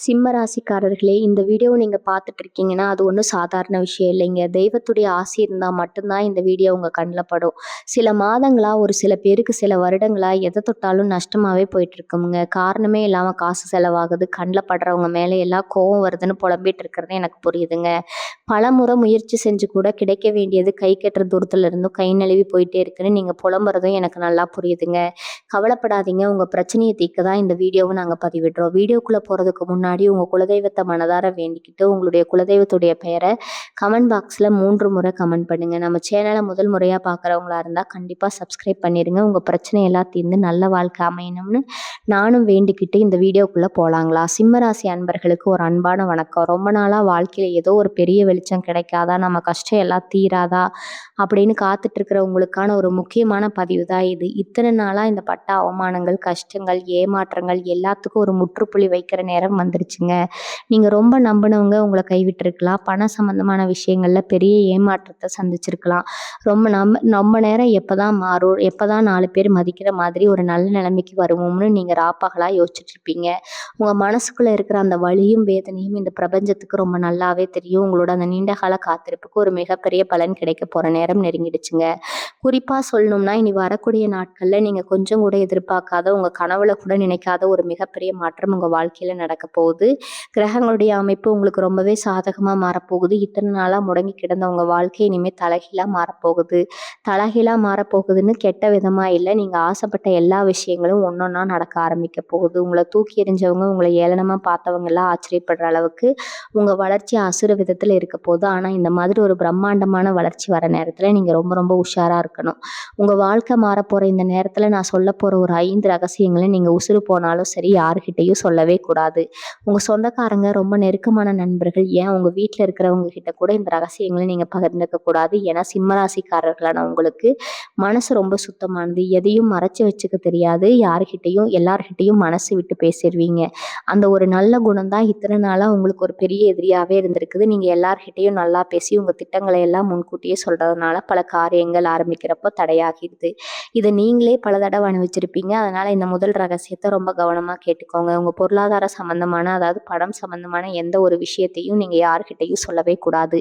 சிம்ம ராசிக்காரர்களே, இந்த வீடியோவ நீங்க பார்த்துட்டு இருக்கீங்கன்னா, அது ஒண்ணும் சாதாரண விஷயம் இல்லைங்க. தெய்வத்துடைய ஆசி இருந்தா மட்டும்தான் இந்த வீடியோ உங்க கண்ல படும். சில மாதங்களா, ஒரு சில பேருக்கு சில வருடங்களா எத தொட்டாலும் நஷ்டமாவே போயிட்டுருக்குங்க. காரணமே இல்லாம காசு செலவாகுது, கண்ல படுறவங்க மேல எல்லாம் கோவம் வருதுன்னு புலம்பிட்டு இருக்கிறது எனக்கு புரியுதுங்க. பலமுறை முயற்சி செஞ்சு கூட கிடைக்க வேண்டியது கை கெட்டுற தூரத்துல இருந்தும் கை நழுவி போயிட்டே இருக்குன்னு நீங்க புலம்புறதும் எனக்கு நல்லா புரியுதுங்க. கவலைப்படாதீங்க, உங்க பிரச்சனைய தீர்க்க தான் இந்த வீடியோவ நாங்க பதிவிடுறோம். வீடியோக்குள்ள போறதுக்கு முன்னாடி உங்க குலதெய்வத்தை மனதார வேண்டிக்கிட்டு உங்களுடைய குலதெய்வத்துடைய பெயரை கமெண்ட் பாக்ஸ்ல 3 முறை கமெண்ட் பண்ணுங்க. நம்ம சேனலை முதல் முறையா பார்க்குறவங்களா இருந்தா கண்டிப்பா சப்ஸ்கிரைப் பண்ணிருங்க. உங்க பிரச்சனை எல்லாம் தீர்ந்து நல்ல வாழ்க்கை அமையணும்னு நானும் வேண்டிக்கிட்டு இந்த வீடியோக்குள்ள போலாங்களா? சிம்மராசி அன்பர்களுக்கு ஒரு அன்பான வணக்கம். ரொம்ப நாளா வாழ்க்கையில ஏதோ ஒரு பெரிய வெளிச்சம் கிடைக்காதா, நம்ம கஷ்டம் எல்லாம் தீராதா அப்படின்னு காத்துட்டு இருக்கிற உங்களுக்கான ஒரு முக்கியமான பதிவு தான் இது. இத்தனை நாளா இந்த பட்ட அவமானங்கள், கஷ்டங்கள், ஏமாற்றங்கள் எல்லாத்துக்கும் ஒரு முற்றுப்புள்ளி வைக்கிற நேரம் வந்துருச்சுங்க. நீங்க ரொம்ப நம்பினவங்க உங்களை கைவிட்டிருக்கலாம். பண சம்பந்தமான விஷயங்கள்ல பெரிய ஏமாற்றத்தை சந்திச்சிருக்கலாம். ரொம்ப நேரம் எப்பதான் மாறும், எப்பதான் 4 பேர் மதிக்கிற மாதிரி ஒரு நல்ல நிலைமைக்கு வருவோம்னு நீங்க ராப்பகலா யோசிச்சுட்டு இருப்பீங்க. உங்க மனசுக்குள்ள இருக்கிற அந்த வலியும் வேதனையும் இந்த பிரபஞ்சத்துக்கு ரொம்ப நல்லாவே தெரியும். உங்களோட அந்த நீண்டகால காத்திருப்புக்கு ஒரு மிகப்பெரிய பலன் கிடைக்க போற நேரம் நெருங்கிடுச்சுங்க. குறிப்பா சொல்லணும்னா, இனி வரக்கூடிய நாட்கள்ல நீங்க கொஞ்சம் கூட எதிர்பார்க்காத, உங்க கனவுல கூட நினைக்காத ஒரு மிகப்பெரிய மாற்றம் உங்க வாழ்க்கையில நடக்க போகுது. கிரகங்களுடைய அமைப்பு உங்களுக்கு ரொம்பவே சாதகமா மாறப்போகுது. இத்தனை நாளா முடங்கி கிடந்த உங்க வாழ்க்கை இனிமே தலைகீழா மாறப்போகுது. தலைகீழா மாறப்போகுதுன்னு கெட்ட விதமா இல்ல, நீங்க ஆசைப்பட்ட எல்லா விஷயங்களும் ஒன்னொன்னா நடக்க ஆரம்பிக்க போகுது. உங்களை தூக்கி எறிஞ்சவங்க, உங்களை ஏளனமா பார்த்தவங்க எல்லாம் ஆச்சரியப்படுற அளவுக்கு உங்க வளர்ச்சி அசுர விதத்துல இருக்க போகுது. ஆனா இந்த மாதிரி ஒரு பிரம்மாண்டமான வளர்ச்சி வர நேரத்துல நீங்க ரொம்ப ரொம்ப உஷாரா இருக்கணும். உங்க வாழ்க்கை மாறப்போற இந்த நேரத்துல நான் சொல்ல போற ஒரு 5 ரகசியங்களை நீங்க உசுறு போனாலும் சரி யாருக்கிட்டையும் சொல்லவே கூடாது. உங்க சொந்தக்காரங்க, ரொம்ப நெருக்கமான நண்பர்கள், ஏன் உங்க வீட்டுல இருக்கிறவங்க கிட்ட கூட இந்த ரகசியங்களை நீங்க பகிர்ந்துக்க கூடாது. ஏன்னா சிம்மராசிக்காரர்களான உங்களுக்கு மனசு ரொம்ப சுத்தமானது. எதையும் மறைச்சு வச்சுக்க தெரியாது. யாருக்கிட்டையும் எல்லார்கிட்டையும் மனசு விட்டு பேசிடுவீங்க. அந்த ஒரு நல்ல குணம் தான் இத்தனை நாளா உங்களுக்கு ஒரு பெரிய எதிரியாவே இருந்திருக்குது. நீங்க எல்லார்கிட்டையும் நல்லா பேசி உங்க திட்டங்களை எல்லாம் முன்கூட்டியே சொல்றதுனால பல காரியங்கள் ஆரம்பிக்கிறப்போ தடையாகிடுது. இதை நீங்களே பல தடவை அனுபவிச்சிருப்பீங்க. அதனால இந்த முதல் ரகசியத்தை ரொம்ப கவனமா கேட்டுக்கோங்க. உங்க பொருளாதார சம்பந்தமான, அதாவது பணம் சம்பந்தமான எந்த ஒரு விஷயத்தையும் நீங்க யார்கிட்டையும் சொல்லவே கூடாது.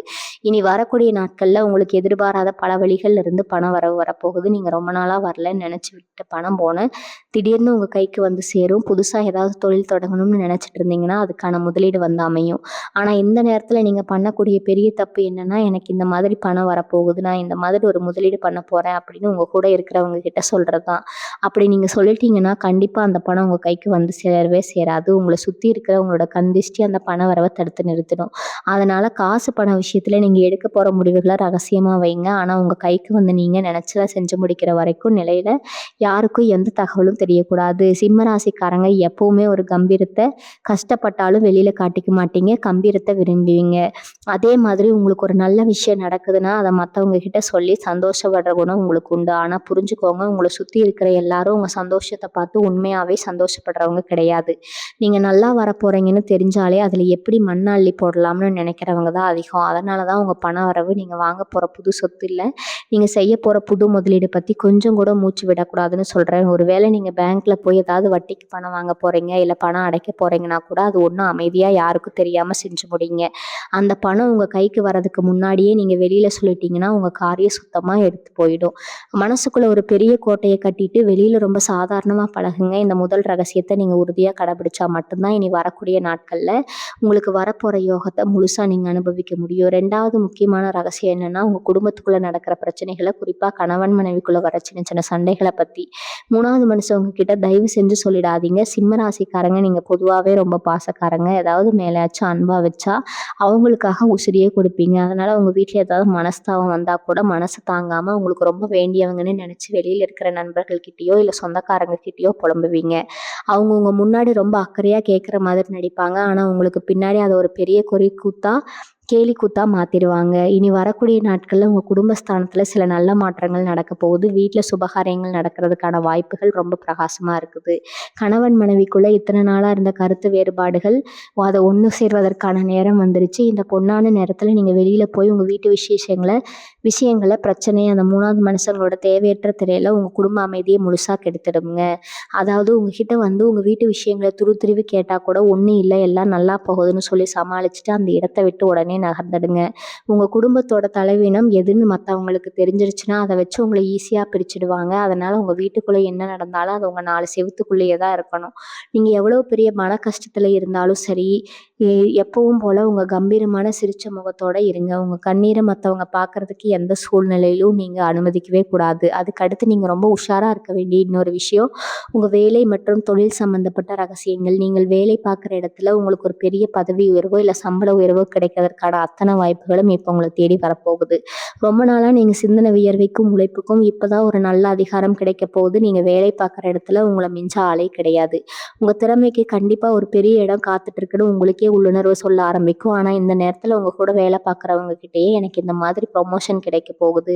இனி வரக்கூடிய நாட்கள்ல உங்களுக்கு எதிர்பாராத பல வழிகள்ல இருந்து பணம் வரப்போகுது. நீங்க ரொம்ப நாளா வரலன்னு நினைச்சு விட்ட பணம் போன திடீர்னு உங்க கைக்கு வந்து சேரும். புதுசா ஏதாவது தொழில் தொடங்கணும்னு நினைச்சிட்டு இருந்தீங்கன்னா அதுக்கான முதலீடு வந்து அமையும். ஆனா இந்த நேரத்துல நீங்க பண்ணக்கூடிய பெரிய தப்பு என்னன்னா, எனக்கு இந்த மாதிரி பணம் வரப்போகுது, நான் இந்த மாதிரி ஒரு முதலீடு பண்ண போறேன் அப்படின்னு உங்க கூட இருக்கிறவங்க கிட்ட சொல்றதுதான். அப்படி நீங்க சொல்லிட்டீங்கன்னா கண்டிப்பா அந்த பணம் உங்க கைக்கு வந்து சேரவே சேராது. உங்களை சுத்தி இருக்கிற உங்களோட கண் திஷ்டி அந்த பண வரவை தடுத்து நிறுத்திடும். அதனால காசு பண விஷயத்துல நீங்க எடுக்க போற முடிவுகளை ரகசியமா வைங்க. ஆனா உங்க கைக்கு வந்து நீங்க நினைச்சதை செஞ்சு முடிக்கிற வரைக்கும் நிலையில யாருக்கும் எந்த தகவலும் தெரியக்கூடாது. சிம்ம ராசிக்காரங்க எப்பவுமே ஒரு கம்பீரத்தை, கஷ்டப்பட்டாலும் வெளியில காட்டிக்க மாட்டீங்க, கம்பீரத்தை விரும்புவீங்க. அதே மாதிரி உங்களுக்கு ஒரு நல்ல விஷயம் நடக்குதுன்னா அதை மற்றவங்க கிட்ட சொல்லி சந்தோஷப்படுற குணம் உங்களுக்கு உண்டு. ஆனா புரிஞ்சுக்கோங்க, உங்களை சுத்தி இருக்கிற எல்லாரும் உங்க சந்தோஷத்தை பார்த்து உண்மையாவே சந்தோஷப்படுறவங்க கிடையாது. நீங்க நல்லா வரப்போறீங்கன்னு தெரிஞ்சாலே அதுல எப்படி மண்ணள்ளி போடலாம்னு நினைக்கிறவங்க தான் அதிகம். அதனாலதான் உங்க பண வரவு நீங்க வாங்க போற புது சொத்து இல்ல, நீங்க செய்ய போற புது முதலீடு பத்தி கொஞ்சம் கூட மூச்சு விடக்கூடாதுன்னு சொல்றேன். ஒருவேளை நீங்க பேங்க்ல போய் ஏதாவது வட்டிக்கு பணம் வாங்க போறீங்க, இல்ல பணம் அடைக்க போறீங்கன்னா கூட அது ஒன்றும் அமைதியா யாருக்கும் தெரியாம செஞ்சு முடிங்க. அந்த பணம் உங்க கைக்கு வர்றதுக்கு முன்னாடியே நீங்க வெளியில சொல்லிட்டீங்கன்னா உங்க காரியம் சுத்தமா எடுத்து போயிடும். மனசுக்குள்ள ஒரு பெரிய கோட்டையை கட்டிட்டு வெளியில ரொம்ப சாதாரணமா பழகுங்க. இந்த முதல் ரகசியத்தை நீங்க உறுதியா கடைபிடிச்சா மட்டும்தான் இனி வரக்கூடிய நாட்கள்ல உங்களுக்கு வரப்போற யோகத்தை முழுசா நீங்க அனுபவிக்க முடியும். 2வது முக்கியமான ரகசியம் என்னன்னா, உங்க குடும்பத்துக்குள்ள நடக்கிற பிரச்சனைகளை, குறிப்பா கணவன் மனைவிக்குள்ள வர சின்ன சின்ன சண்டைகளை பத்தி 3வது மனுஷவங்க கிட்ட தயவு செஞ்சு சொல்லிடாதீங்க. சிம்ம ராசிக்காரங்க நீங்க பொதுவாவே ரொம்ப பாசக்காரங்க. ஏதாவது மேலாச்சும் அன்பா வச்சா அவங்களுக்காக உசிரியே கொடுப்பீங்க. அதனால உங்க வீட்டுல ஏதாவது மனஸ்தாபம் வந்தா கூட மனசு தாங்காம உங்களுக்கு ரொம்ப வேண்டியவங்கன்னு நினைச்சு வெளியில இருக்கிற நண்பர்கள் கிட்டயோ இல்ல சொந்தக்காரங்க கிட்டயோ புலம்புவீங்க. அவங்க உங்க முன்னாடி ரொம்ப அக்கறையா கேட்குற மாதிரி நடிப்பாங்க. ஆனா உங்களுக்கு பின்னாடி அதை ஒரு பெரிய குறி கூத்தா கேலி கூத்தா மாத்திருவாங்க. இனி வரக்கூடிய நாட்கள்ல உங்க குடும்பஸ்தானத்துல சில நல்ல மாற்றங்கள் நடக்க போகுது. வீட்ல சுபகாரியங்கள் நடக்கிறதுக்கான வாய்ப்புகள் ரொம்ப பிரகாசமா இருக்குது. கணவன் மனைவிக்குள்ள இத்தனை நாளா இருந்த கருத்து வேறுபாடுகள் அத ஒண்ணு சேர்வதற்கான நேரம் வந்துருச்சு. இந்த பொன்னான நேரத்துல நீங்க வெளியில போய் உங்க வீட்டு விஷயங்கள பிரச்சனை அந்த 3வது மனுஷங்களோட தேவையற்ற திரையில உங்க குடும்ப அமைதிய முழுசா கெடுத்துடுங்க. அதாவது உங்ககிட்ட உங்க வீட்டு விஷயங்கள துருவி கேட்டா கூட ஒண்ணும் இல்ல, எல்லாம் நல்லா போகுதுன்னு சொல்லி சமாளிச்சுட்டு அந்த இடத்த விட்டு உடனே நகர்ந்துடுங்க. உங்க குடும்பத்தோட தலைவீனம் எதுன்னு மத்தவங்களுக்கு தெரிஞ்சிருச்சுன்னா, அத வச்சு உங்கள ஈஸியா பிரிச்சுடுவாங்க. அதனால உங்க வீட்டுக்குள்ள என்ன நடந்தாலும் அது உங்க 4 செவுத்துக்குள்ளேயே தான் இருக்கணும். நீங்க எவ்வளவு பெரிய மன கஷ்டத்துல இருந்தாலும் சரி, எ எப்பவும் போல உங்க கம்பீரமான சிரிச்ச முகத்தோட இருங்க. உங்க கண்ணீர மத்தவங்க பார்க்கறதுக்கு எந்த சூழ்நிலையிலும் நீங்க அனுமதிக்கவே கூடாது. அதுக்கு அடுத்து நீங்க ரொம்ப உஷாரா இருக்க வேண்டிய இன்னொரு விஷயம், உங்க வேலை மற்றும் தொழில் சம்பந்தப்பட்ட ரகசியங்கள். நீங்கள் வேலை பார்க்குற இடத்துல உங்களுக்கு ஒரு பெரிய பதவி உயர்வோ, இல்ல சம்பள உயர்வோ கிடைக்கிறதற்கான அத்தனை வாய்ப்புகளும் இப்ப உங்கள தேடி வரப்போகுது. ரொம்ப நாளா நீங்க சிந்தின வியர்வைக்கும், உழைப்புக்கும் இப்பதான் ஒரு நல்ல அதிகாரம் கிடைக்கப் போகுது. நீங்க வேலை பார்க்குற இடத்துல உங்கள மிஞ்ச ஆளே கிடையாது. உங்க திறமைக்கு கண்டிப்பா ஒரு பெரிய இடம் காத்துட்டு இருக்குன்னு உங்களுக்கே உள்ளுணர்வு சொல்ல ஆரம்பிக்கும். ஆனா இந்த நேரத்துல உங்க கூட வேலை பார்க்குறவங்க கிட்டயே எனக்கு இந்த மாதிரி ப்ரொமோஷன் கிடைக்க போகுது,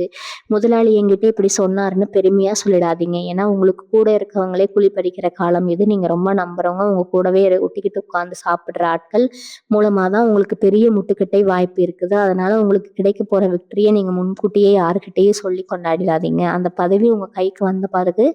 முதலாளி என்கிட்ட இப்படி சொன்னாருன்னு பெருமையா சொல்லிடாதீங்க. ஏன்னா உங்களுக்கு கூட இருக்கவங்களே குழி பறிக்கிற காலம் இது. நீங்க ரொம்ப நம்புறவங்க உங்க கூடவே ஒட்டிக்கிட்டு உட்கார்ந்து சாப்பிடுற ஆட்கள் மூலமா தான் உங்களுக்கு பெரிய முட்டுக்கட்டை வாய்ப்பு இருக்குது. அதனால உங்களுக்கு கிடைக்க போற வெற்றியை நீங்க முன்கூட்டியே யாருக்கிட்டயும் சொல்லி கொண்டாடிடாதீங்க. அந்த பதவி உங்க கைக்கு வந்த பிறகு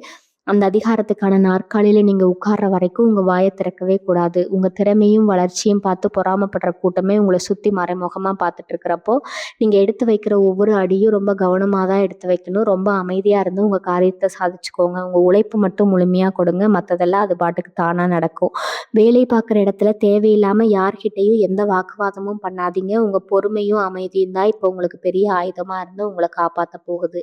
அந்த அதிகாரத்துக்கான நாற்காலியில நீங்க உட்கார்ற வரைக்கும் உங்க வாய திறக்கவே கூடாது. உங்க திறமையும் வளர்ச்சியும் பார்த்து பொறாமைப்படுற கூட்டமே உங்களை சுத்தி மறைமுகமா பார்த்துட்டு இருக்கிறப்போ, நீங்க எடுத்து வைக்கிற ஒவ்வொரு அடியும் ரொம்ப கவனமா தான் எடுத்து வைக்கணும். ரொம்ப அமைதியா இருந்து உங்க காரியத்தை சாதிச்சுக்கோங்க. உங்க உழைப்பு மட்டும் முழுமையா கொடுங்க. மத்ததெல்லாம் அது பாட்டுக்கு தானா நடக்கும். வேலை பார்க்குற இடத்துல தேவையில்லாம யார்கிட்டயும் எந்த வாக்குவாதமும் பண்ணாதீங்க. உங்க பொறுமையும் அமைதியும் தான் இப்போ உங்களுக்கு பெரிய ஆயுதமா இருந்து உங்களை காப்பாத்த போகுது.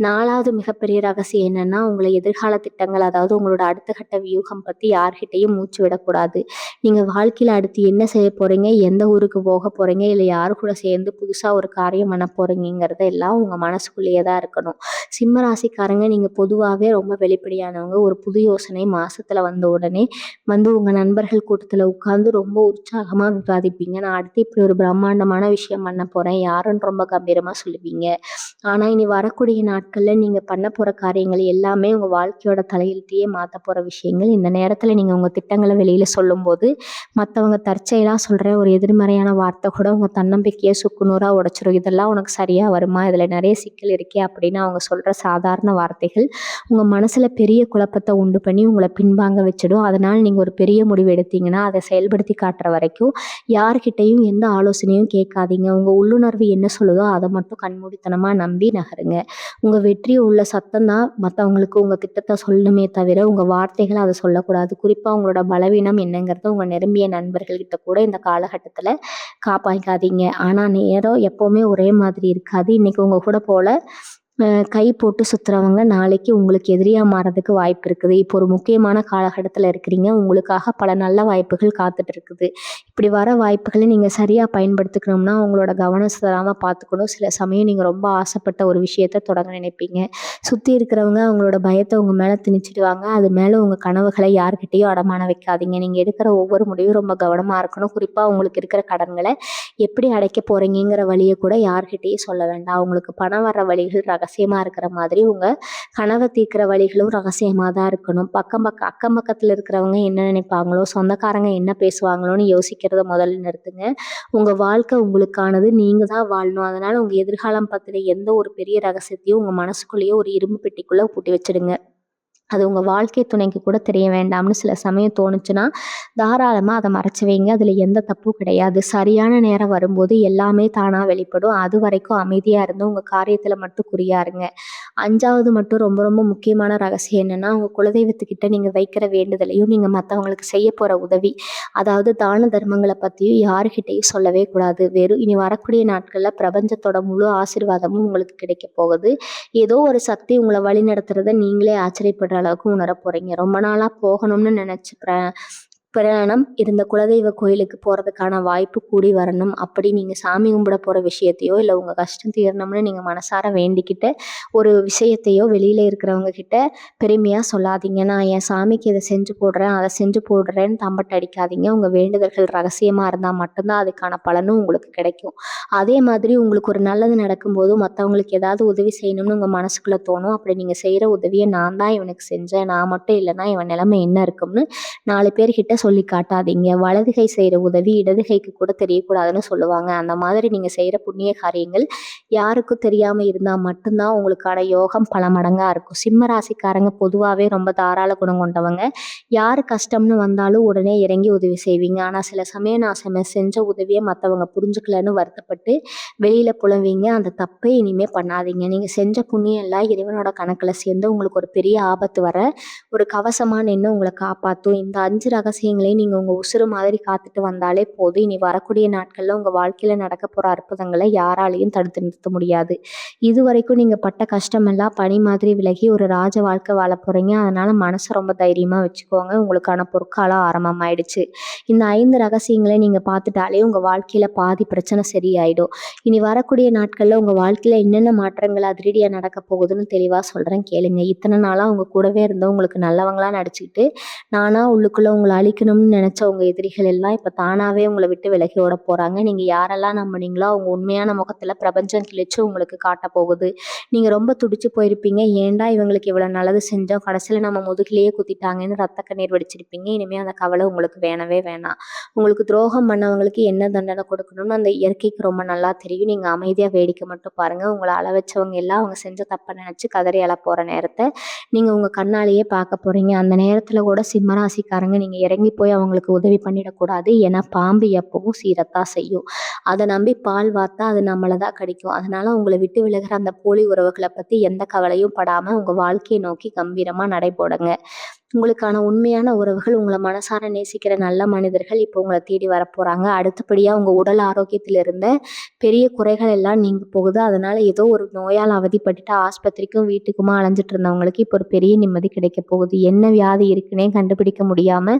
4வது மிகப்பெரிய ரகசியம் என்னன்னா, உங்களை எதிர்கால திட்டங்கள், அதாவது உங்களோட அடுத்த கட்ட வியூகம் பத்தி யார்கிட்டயும் மூச்சு விடக்கூடாது. நீங்க வாழ்க்கையில அடுத்து என்ன செய்ய போறீங்க, எந்த ஊருக்கு போக போறீங்க, இல்ல யாரு கூட சேர்ந்து புதுசா ஒரு காரியம் பண்ண போறீங்கிறத எல்லாம் உங்க மனசுக்குள்ளேயே தான் இருக்கணும். சிம்ம ராசிக்காரங்க நீங்க பொதுவாவே ரொம்ப வெளிப்படையானவங்க. ஒரு புது யோசனை மாசத்துல வந்த உடனே உங்க நண்பர்கள் கூட்டத்துல உட்கார்ந்து ரொம்ப உற்சாகமா விவாதிப்பீங்க. நான் அடுத்து இப்படி ஒரு பிரம்மாண்டமான விஷயம் பண்ண போறேன், யாருன்னு ரொம்ப கம்பீரமா சொல்லுவீங்க. ஆனா இனி வரக்கூடிய நாட்கள்ல நீங்க பண்ண போற காரியங்கள் எல்லாமே உங்க வாழ்க்கையோட தலையெழுத்தையே மாத்த போற விஷயங்கள். இந்த நேரத்துல நீங்க உங்க திட்டங்களை வெளியில சொல்லும்போது மத்தவங்க தற்செயலா சொல்ற ஒரு எதிர்மறையான வார்த்தை கூட உங்க தன்னம்பிக்கையை சுக்குநூறா உடைச்சிரும். இதெல்லாம் உனக்கு சரியா வருமா, இதுல நிறைய சிக்கல் இருக்கே அப்படின்னு அவங்க சொல்ற சாதாரண வார்த்தைகள் உங்க மனசுல பெரிய குழப்பத்தை உண்டு பண்ணி உங்களை பின்வாங்க வச்சிடும். அதனால நீங்க ஒரு பெரிய முடிவு எடுத்தீங்கன்னா அதை செயல்படுத்தி காட்டுற வரைக்கும் யார்கிட்டையும் எந்த ஆலோசனையும் கேட்காதீங்க. உங்க உள்ளுணர்வு என்ன சொல்லுதோ அதை மட்டும் கண்மூடித்தனமா நம்பி நகருங்க. உங்க வெற்றி உள்ள சத்தம் தான் மற்றவங்களுக்கு உங்க திட்டத்தை சொல்லணுமே தவிர உங்க வார்த்தைகளை அதை சொல்லக்கூடாது. குறிப்பா உங்களோட பலவீனம் என்னங்கிறத உங்க நெருங்கிய நண்பர்கள்கிட்ட கூட இந்த காலகட்டத்துல காப்பாய்க்காதீங்க. ஆனா நேரம் எப்பவுமே ஒரே மாதிரி இருக்காது. இன்னைக்கு உங்க கூட போல கை போட்டு சுத்துறவங்க நாளைக்கு உங்களுக்கு எதிரியா மாறதுக்கு வாய்ப்பு இருக்குது. இப்போ ஒரு முக்கியமான காலகட்டத்துல இருக்கிறீங்க. உங்களுக்காக பல நல்ல வாய்ப்புகள் காத்துட்டு இருக்குது. இப்படி வர வாய்ப்புகளை நீங்க சரியா பயன்படுத்திக்கணும்னா உங்களோட கவனம் சிதறாம பார்த்துக்கணும். சில சமயம் நீங்க ரொம்ப ஆசைப்பட்ட ஒரு விஷயத்த தொடங்க நினைப்பீங்க. சுத்தி இருக்கிறவங்க அவங்களோட பயத்தை உங்க மேல திணிச்சிடுவாங்க. அது மேல உங்க கனவுகளை யார்கிட்டயும் அடமான வைக்காதீங்க. நீங்க எடுக்கிற ஒவ்வொரு முடிவும் ரொம்ப கவனமா இருக்கணும். குறிப்பா உங்களுக்கு இருக்கிற கடன்களை எப்படி அடைக்க போறீங்கிற வழியை கூட யார்கிட்டயும் சொல்ல வேண்டாம். உங்களுக்கு பணம் வர்ற வழிகள் ரகசியமா இருக்கிற மாதிரி உங்க கனவை தீர்க்கிற வழிகளும் ரகசியமா தான் இருக்கணும். அக்கம் பக்கத்துல இருக்கிறவங்க என்ன நினைப்பாங்களோ, சொந்தக்காரங்க என்ன பேசுவாங்களோன்னு யோசிக்கிறத முதல்ல நிறுத்துங்க. உங்க வாழ்க்கை உங்களுக்கானது, நீங்க தான் வாழணும். அதனால உங்க எதிர்காலம் பத்தின எந்த ஒரு பெரிய ரகசியத்தையும் உங்க மனசுக்குள்ளேயே ஒரு இரும்பு பெட்டிக்குள்ள பூட்டி வச்சிடுங்க. அது உங்க வாழ்க்கை துணைக்கு கூட தெரிய வேண்டாம்னு சில சமயம் தோணுச்சுன்னா தாராளமா அதை மறைச்சு வைங்க. அதுல எந்த தப்பும் கிடையாது. சரியான நேரம் வரும்போது எல்லாமே தானா வெளிப்படும். அது வரைக்கும் அமைதியா இருந்து உங்க காரியத்துல மட்டும் குறியா இருங்க. 5வது மட்டும் ரொம்ப ரொம்ப முக்கியமான ரகசியம் என்னன்னா, உங்க குலதெய்வத்துக்கிட்ட நீங்க வைக்கிற வேண்டுதலையும் நீங்க மத்தவங்களுக்கு செய்ய போற உதவி, அதாவது தான தர்மங்களை பத்தியும் யாருக்கிட்டையும் சொல்லவே கூடாது. வெறும் இனி வரக்கூடிய நாட்கள்ல பிரபஞ்சத்தோட முழு ஆசீர்வாதமும் உங்களுக்கு கிடைக்க போகுது. ஏதோ ஒரு சக்தி உங்களை வழி நடத்துறத நீங்களே ஆச்சரியப்படுற அளவுக்கு உணர போறீங்க. ரொம்ப நாளா போகணும்னு நினைச்சு பிரயாணம் இருந்த குலதெய்வ கோயிலுக்கு போறதுக்கான வாய்ப்பு கூடி வரணும். அப்படி நீங்க சாமி கும்பிட போற விஷயத்தையோ, இல்ல உங்க கஷ்டம் தீரணும்னு நீங்க மனசார வேண்டிக்கிட்டு ஒரு விஷயத்தையோ வெளியில இருக்கிறவங்க கிட்ட பெருமையா சொல்லாதீங்க. நான் என் சாமிக்கு இத செஞ்சு போடுறேன், அத செஞ்சு போடுறேன்னு தம்பட்ட அடிக்காதீங்க. உங்க வேண்டுதல்கள் ரகசியமா இருந்தா மட்டும்தான் அதுக்கான பலனும் உங்களுக்கு கிடைக்கும். அதே மாதிரி உங்களுக்கு ஒரு நல்லது நடக்கும்போது மத்தவங்களுக்கு ஏதாவது உதவி செய்யணும்னு உங்க மனசுக்குள்ள தோணும். அப்படி நீங்க செய்யற உதவிய நான் தான் இவனுக்கு செஞ்சேன், நான் மட்டும் இல்லைன்னா இவன் நிலைமை என்ன இருக்கும்னு 4 பேர்கிட்ட சொல்லி காட்டாதீங்க. வலது கை செய்யற உதவி இடது கைக்கு கூட தெரியக்கூடாதுன்னு சொல்லுவாங்க. அந்த மாதிரி நீங்க செய்யற புண்ணிய காரியங்கள் யாருக்கும் தெரியாம இருந்தா மட்டும்தான் உங்களுக்கான யோகம் பல மடங்கா இருக்கும். சிம்ம ராசிக்காரங்க பொதுவாவே ரொம்ப தாராள குணம் கொண்டவங்க. யாரு கஷ்டம்னு வந்தாலும் உடனே இறங்கி உதவி செய்வீங்க. ஆனா சில சமயம் நான் செஞ்ச உதவிய மத்தவங்க புரிஞ்சுக்கலன்னு வருத்தப்பட்டு வெளியில புலம்புவீங்க. அந்த தப்பை இனிமே பண்ணாதீங்க. நீங்க செஞ்ச புண்ணியம் எல்லாம் இறைவனோட கணக்குல சேர்ந்து உங்களுக்கு ஒரு பெரிய ஆபத்து வர ஒரு கவசமா நின்னு உங்களை காப்பாத்தும். இந்த 5 ரகசியங்களையும் நீங்க உங்க உசுரு மாதிரி காத்துட்டு வந்தாலே போதும். இனி வரக்கூடிய நாட்கள்ல உங்க வாழ்க்கையில நடக்க போற அற்புதங்களை யாராலையும் தடுத்து நிறுத்த முடியாது. இதுவரைக்கும் நீங்க பட்ட கஷ்டம் எல்லாம் பனி மாதிரி விலகி ஒரு ராஜ வாழ்க்கை வாழ போறீங்க. அதனால மனசை ரொம்ப தைரியமா வச்சுக்கோங்க. உங்களுக்கான பொற்காலம் ஆரம்பமாயிடுச்சு. இந்த 5 ரகசியங்களை நீங்க பார்த்துட்டாலே உங்க வாழ்க்கையில பாதி பிரச்சனை சரியாயிடும். இனி வரக்கூடிய நாட்கள்ல உங்க வாழ்க்கையில என்னென்ன மாற்றங்கள் அதிரடியா நடக்க போகுதுன்னு தெளிவா சொல்றேன், கேளுங்க. இத்தனை நாளா உங்க கூடவே இருந்த உங்களுக்கு நல்லவங்களா நடிச்சுக்கிட்டு நானா உள்ளுக்குள்ள உங்களை அழிக்கணும்னு நினைச்ச உங்க எதிரிகள் எல்லாம் இப்ப தானாவே உங்களை விட்டு விலகி ஓட போறாங்க. நீங்க யாரெல்லாம் நம்பினீங்களோ அவங்க உண்மையான முகத்துல பிரபஞ்சம் கிழிச்சு உங்களுக்கு காட்ட போகுது. நீங்க ரொம்ப துடிச்சு போயிருப்பீங்க. ஏன்டா இவங்களுக்கு இவ்வளவு நல்லது செஞ்சோம், கடைசியில நம்ம முதுகிலேயே குத்திட்டாங்கன்னு ரத்த கண்ணீர் வடிச்சிருப்பீங்க. இனிமே அந்த கவலை உங்களுக்கு வேணவே வேணாம். உங்களுக்கு துரோகம் பண்ணவங்களுக்கு என்ன தண்டனை கொடுக்கணும்னு அந்த இயற்கைக்கு ரொம்ப நல்லா தெரியும். நீங்க அமைதியா வேடிக்கை மட்டும் பாருங்க. உங்களை அள வச்சவங்க எல்லாம் அவங்க செஞ்ச தப்பை நினைச்சு கதறி அழ போற நேரத்தை நீங்க உங்க கண்ணாலேயே பார்க்க போறீங்க. அந்த நேரத்துல கூட சிம்மராசிக்காரங்க நீங்க இறங்கி போய் அவங்களுக்கு உதவி பண்ணிடக்கூடாது. ஏன்னா பாம்பு எப்பவும் சீரத்தான் செய்யும். அதை நம்பி பால் வார்த்தா அது நம்மளை தான் கடிக்கும். அதனால உங்களை விட்டு விலகிற அந்த போலி உறவுகளை பத்தி எந்த கவலையும் படாம உங்க வாழ்க்கையை நோக்கி கம்பீரமா நடைபோடுங்க. உங்களுக்கான உண்மையான உறவுகள், உங்களை மனசார நேசிக்கிற நல்ல மனிதர்கள் இப்போ உங்களை தேடி வரப்போறாங்க. அடுத்தபடியா உங்க உடல் ஆரோக்கியத்துல இருந்த பெரிய குறைகள் எல்லாம் நீங்க போகுது. அதனால ஏதோ ஒரு நோயால் அவதிப்பட்டுட்டு ஆஸ்பத்திரிக்கும் வீட்டுக்குமா அலைஞ்சிட்டு இருந்தவங்களுக்கு இப்போ ஒரு பெரிய நிம்மதி கிடைக்க போகுது. என்ன வியாதி இருக்குன்னே கண்டுபிடிக்க முடியாம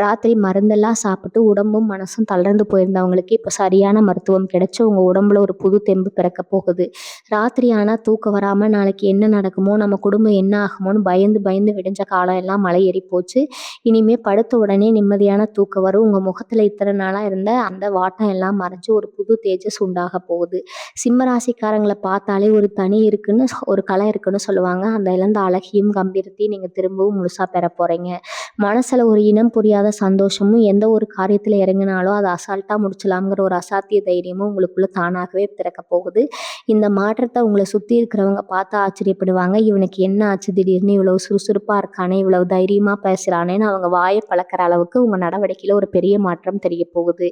ராத்திரி மருந்தெல்லாம் சாப்பிட்டு உடம்பும் மனசும் தளர்ந்து போயிருந்தவங்களுக்கு இப்போ சரியான மருத்துவம் கிடைச்சு உங்க உடம்புல ஒரு புது தெம்பு பிறக்க போகுது. ராத்திரி ஆனா தூக்கம் வராம நாளைக்கு என்ன நடக்குமோ, நம்ம குடும்பம் என்ன ஆகுமோன்னு பயந்து பயந்து விடிஞ்ச காலம் எல்லாம் மலை ஏறி போச்சு. இனிமே படுத்த உடனே நிம்மதியான தூக்கம் வரும். உங்க முகத்துல இத்தனை நாளா இருந்த அந்த வாட்டம் எல்லாம் மறைஞ்சு ஒரு புது தேஜஸ் உண்டாக போகுது. சிம்ம ராசிக்காரங்களை பார்த்தாலே ஒரு தனி இருக்குன்னு ஒரு கலை இருக்குன்னு சொல்லுவாங்க. அந்த இழந்த அழகியும் கம்பீரத்தையும் நீங்க திரும்பவும் முழுசா பெற போறீங்க. மனசுல ஒரு இனம் புரியாத சந்தோஷமும், எந்த ஒரு காரியத்துல இறங்கினாலும் அதை அசால்ட்டா முடிச்சலாம்ங்கிற ஒரு அசாத்திய தைரியமும் உங்களுக்குள்ள தானாகவே பிறக்க போகுது. இந்த மாற்றத்தை உங்களை சுத்தி இருக்கிறவங்க பார்த்து ஆச்சரியப்படுவாங்க. இவனுக்கு என்ன ஆச்சு, திடீர்னு இவ்வளவு சுறுசுறுப்பா இருக்கானே, இவ்வளவு தைரியமா பேசுறானேன்னு அவங்க வாயை பழக்கிற அளவுக்கு உங்க நடவடிக்கையில ஒரு பெரிய மாற்றம் தெரிய போகுது.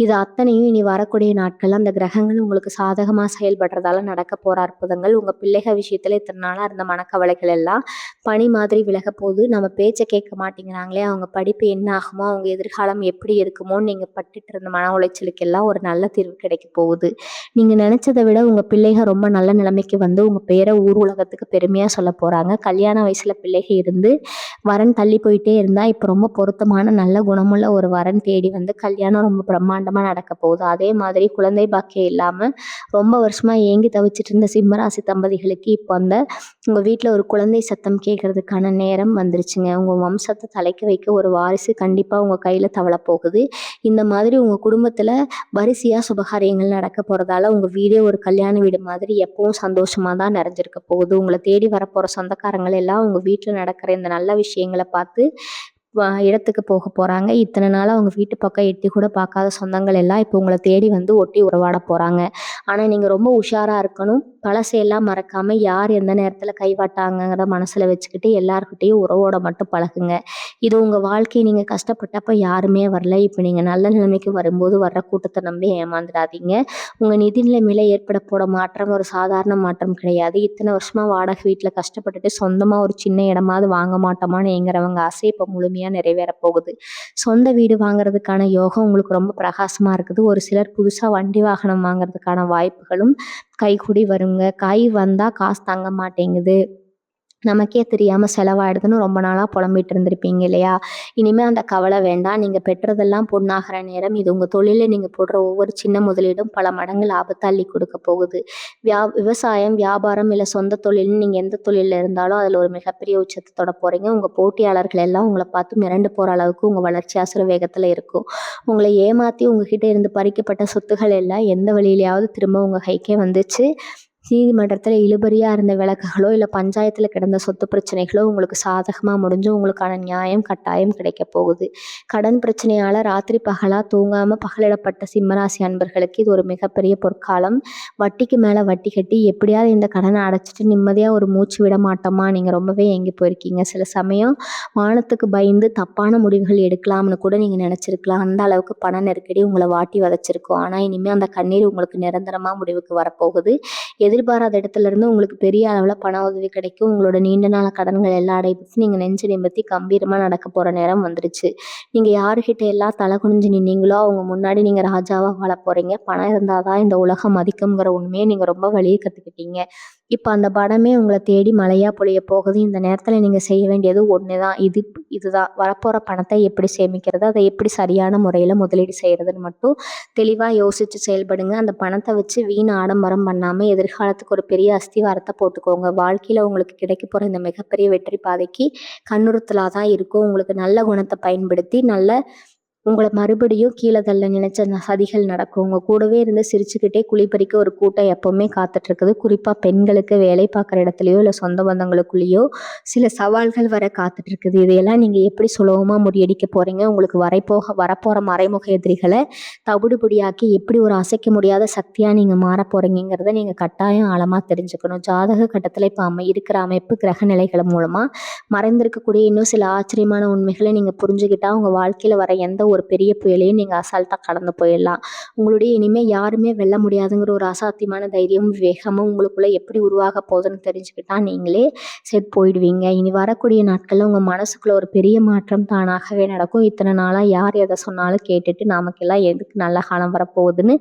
இது அத்தனையும் இனி வரக்கூடிய நாட்கள்ல அந்த கிரகங்கள் உங்களுக்கு சாதகமா செயல்படுறதால நடக்க போற அற்புதங்கள். உங்க பிள்ளைகள் விஷயத்துல இத்தனை நாளா இருந்த மனக்கவலைகள் எல்லாம் பனி மாதிரி விலக போகுது. நம்ம பேச்சை கேட்க மாட்டேங்கிறாங்களே, அவங்க படிப்பு என்ன ஆகுமோ, அவங்க எதிர்காலம் எப்படி இருக்குமோன்னு நீங்க பட்டுட்டு இருந்த மன உளைச்சலுக்கு எல்லாம் ஒரு நல்ல தீர்வு கிடைக்க போகுது. நீங்க நினைச்சதை விட உங்க பிள்ளைகள் ரொம்ப நல்ல நிலைமைக்கு வந்து உங்க பேரை ஊர் உலகத்துக்கு பெருமையா சொல்ல போறாங்க. கல்யாண வயசுல பிள்ளைகள் இருந்து வரன் தள்ளி போயிட்டே இருந்தா இப்போ ரொம்ப பொருத்தமான நல்ல குணமுள்ள ஒரு வரன் தேடி வந்து கல்யாணம் ரொம்ப பிரம்மாண்டமா நடக்க போகுது. அதே மாதிரி குழந்தை பாக்கியம் இல்லாம ரொம்ப வருஷமா ஏங்கி தவிச்சிட்டு இருந்த சிம்மராசி தம்பதிகளுக்கு இப்போ அந்த உங்க வீட்டுல ஒரு குழந்தை சத்தம் கேட்கறதுக்கான நேரம் வந்துருச்சுங்க. உங்க வம்சத்தை தலைக்கு வைக்க ஒரு வாரிசு கண்டிப்பா உங்க கையில தவள போகுது. இந்த மாதிரி உங்க குடும்பத்துல வரிசையா சுபகாரியங்கள் நடக்க போறதால உங்க வீடே ஒரு கல்யாண வீடு மாதிரி எப்பவும் சந்தோஷமா தான் நிறைஞ்சிருக்க போகுது. உங்களை தேடி வரப்போற சொந்தக்காரங்கள் எல்லாம் உங்க வீட்டுல நடக்கிற இந்த நல்ல விஷயங்களை பார்த்து இடத்துக்கு போக போறாங்க. இத்தனை நாளா அவங்க வீட்டு பக்கம் எட்டி கூட பார்க்காத சொந்தங்கள் எல்லாம் இப்போ உங்களை தேடி வந்து ஒட்டி உறவாட போறாங்க. ஆனா நீங்க ரொம்ப உஷாரா இருக்கணும். பழசையெல்லாம் மறக்காம யார் எந்த நேரத்துல கைவாட்டாங்கிறத மனசுல வச்சுக்கிட்டு எல்லார்கிட்டையும் உறவோட மட்டும் பழகுங்க. இது உங்க வாழ்க்கையை நீங்க கஷ்டப்பட்டப்ப யாருமே வரல. இப்போ நீங்க நல்ல நிலைமைக்கு வரும்போது வர்ற கூட்டத்தை நம்பி ஏமாந்துடாதீங்க. உங்க நிதி நிலைமையில ஏற்பட போட மாற்றம் ஒரு சாதாரண மாற்றம் கிடையாது. இத்தனை வருஷமா வாடகை வீட்டுல கஷ்டப்பட்டுட்டு சொந்தமா ஒரு சின்ன இடமாவது வாங்க மாட்டோமான்னு ஏங்குறவங்க ஆசை இப்போ முழுமையா நிறைவேற போகுது. சொந்த வீடு வாங்குறதுக்கான யோகம் உங்களுக்கு ரொம்ப பிரகாசமா இருக்குது. ஒரு சிலர் புதுசா வண்டி வாகனம் வாங்குறதுக்கான வாய்ப்புகளும் கைகூடி வருங்க. கை வந்தா காசு தங்க மாட்டேங்குது, நமக்கே தெரியாமல் செலவாயிடுதுன்னு ரொம்ப நாளாக புலம்பிட்டு இருந்திருப்பீங்க இல்லையா? இனிமேல் அந்த கவலை வேண்டாம். நீங்கள் பெற்றதெல்லாம் பொண்ணாகிற நேரம். இது உங்கள் தொழிலில் நீங்கள் போடுற ஒவ்வொரு சின்ன முதலீடும் பல மடங்கு லாபத்தை அள்ளி கொடுக்க போகுது. விவசாயம், வியாபாரம் இல்லை சொந்த தொழில்னு நீங்கள் எந்த தொழிலில் இருந்தாலும் அதில் ஒரு மிகப்பெரிய உச்சத்தை தொட போகிறீங்க. உங்கள் போட்டியாளர்கள் எல்லாம் உங்களை பார்த்து மிரண்டு போகிற அளவுக்கு உங்கள் வளர்ச்சி அசுர வேகத்தில் இருக்கும். உங்களை ஏமாற்றி உங்ககிட்ட இருந்து பறிக்கப்பட்ட சொத்துகள் எல்லாம் எந்த வழியிலையாவது திரும்ப உங்கள் கைக்கே வந்துச்சு. நீதிமன்றத்தில் இழுபறியாக இருந்த விளக்குகளோ இல்லை பஞ்சாயத்தில் கிடந்த சொத்து பிரச்சனைகளோ உங்களுக்கு சாதகமாக முடிஞ்சு உங்களுக்கான நியாயம் கட்டாயம் கிடைக்க போகுது. கடன் பிரச்சனையால் ராத்திரி பகலாக தூங்காமல் பகலிடப்பட்ட சிம்மராசி அன்பர்களுக்கு இது ஒரு மிகப்பெரிய பொற்காலம். வட்டிக்கு மேலே வட்டி கட்டி எப்படியாவது இந்த கடனை அடைச்சிட்டு நிம்மதியாக ஒரு மூச்சு விட மாட்டோமா, நீங்கள் ரொம்பவே ஏங்கி போயிருக்கீங்க. சில சமயம் வானத்துக்கு பயந்து தப்பான முடிவுகள் எடுக்கலாம்னு கூட நீங்கள் நினச்சிருக்கலாம். அந்த அளவுக்கு பண நெருக்கடி உங்களை வாட்டி வதைச்சிருக்கும். ஆனால் இனிமேல் அந்த கண்ணீர் உங்களுக்கு நிரந்தரமாக முடிவுக்கு வரப்போகுது. எதிர்பாராத இடத்துல இருந்து உங்களுக்கு பெரிய அளவில் பண உதவி கிடைக்கும். உங்களோட நீண்ட நாள கடன்கள் எல்லாம் அடைபிடிச்சு நீங்கள் நெஞ்சு நிமித்தி கம்பீரமாக நடக்க போகிற நேரம் வந்துருச்சு. நீங்கள் யாருக்கிட்ட எல்லாம் தலை குனிஞ்சு நின்னீங்களோ அவங்க முன்னாடி நீங்கள் ராஜாவாக வாழ போகிறீங்க. பணம் இருந்தால் தான் இந்த உலகம் மதிக்குங்கிற உண்மையை நீங்கள் ரொம்ப வழியை கற்றுக்கிட்டீங்க. இப்போ அந்த பணமே உங்களை தேடி மழையாக பொழிய போகுது. இந்த நேரத்தில் நீங்கள் செய்ய வேண்டியது ஒன்று தான். இதுதான் வரப்போகிற பணத்தை எப்படி சேமிக்கிறது, அதை எப்படி சரியான முறையில் முதலீடு செய்கிறதுன்னு மட்டும் தெளிவாக யோசித்து செயல்படுங்க. அந்த பணத்தை வச்சு வீண் ஆடம்பரம் பண்ணாமல் எதிர்காலத்துக்கு ஒரு பெரிய அஸ்திவாரத்தை போட்டுக்கோங்க. வாழ்க்கையில் உங்களுக்கு கிடைக்க போகிற இந்த மிகப்பெரிய வெற்றி பாதைக்கு கண்ணுறுத்தலாக தான் இருக்கும். உங்களுக்கு நல்ல குணத்தை பயன்படுத்தி உங்களை மறுபடியும் கீழே தள்ள நினைச்ச சதிகள் நடக்கும். உங்கள் கூடவே இருந்து சிரிச்சுக்கிட்டே குழிப்பறிக்க ஒரு கூட்டம் எப்போவுமே காத்துட்ருக்குது. குறிப்பாக பெண்களுக்கு வேலை பார்க்குற இடத்துலையோ இல்லை சொந்த பந்தங்களுக்குள்ளேயோ சில சவால்கள் வர காத்துட்ருக்குது. இதையெல்லாம் நீங்கள் எப்படி சுலபமாக முறியடிக்க போகிறீங்க, உங்களுக்கு வரப்போகிற மறைமுக எதிரிகளை தவிடுபொடியாக்கி எப்படி ஒரு அசைக்க முடியாத சக்தியாக நீங்கள் மாற போகிறீங்கிறத நீங்கள் கட்டாயம் ஆழமாக தெரிஞ்சுக்கணும். ஜாதக கட்டத்தில் இப்போ இருக்கிற அமைப்பு கிரக நிலைகள் மூலமாக மறைந்திருக்கக்கூடிய இன்னும் சில ஆச்சரியமான உண்மைகளை நீங்கள் புரிஞ்சுக்கிட்டால் உங்கள் வாழ்க்கையில் வர எந்த ஒரு பெரிய புயலையும் நீங்கள் அசால்ட்டாக கடந்து போயிடலாம். உங்களுடைய இனிமேல் யாருமே வெல்ல முடியாதுங்கிற ஒரு அசாத்தியமான தைரியமும் வேகமும் உங்களுக்குள்ளே எப்படி உருவாக போகுதுன்னு தெரிஞ்சுக்கிட்டா நீங்களே செட் போயிடுவீங்க. இனி வரக்கூடிய நாட்களில் உங்கள் மனசுக்குள்ள ஒரு பெரிய மாற்றம் தானாகவே நடக்கும். இத்தனை நாளாக யார் எதை சொன்னாலும் கேட்டுட்டு நமக்கெல்லாம் எதுக்கு நல்ல காலம் வரப்போகுதுன்னு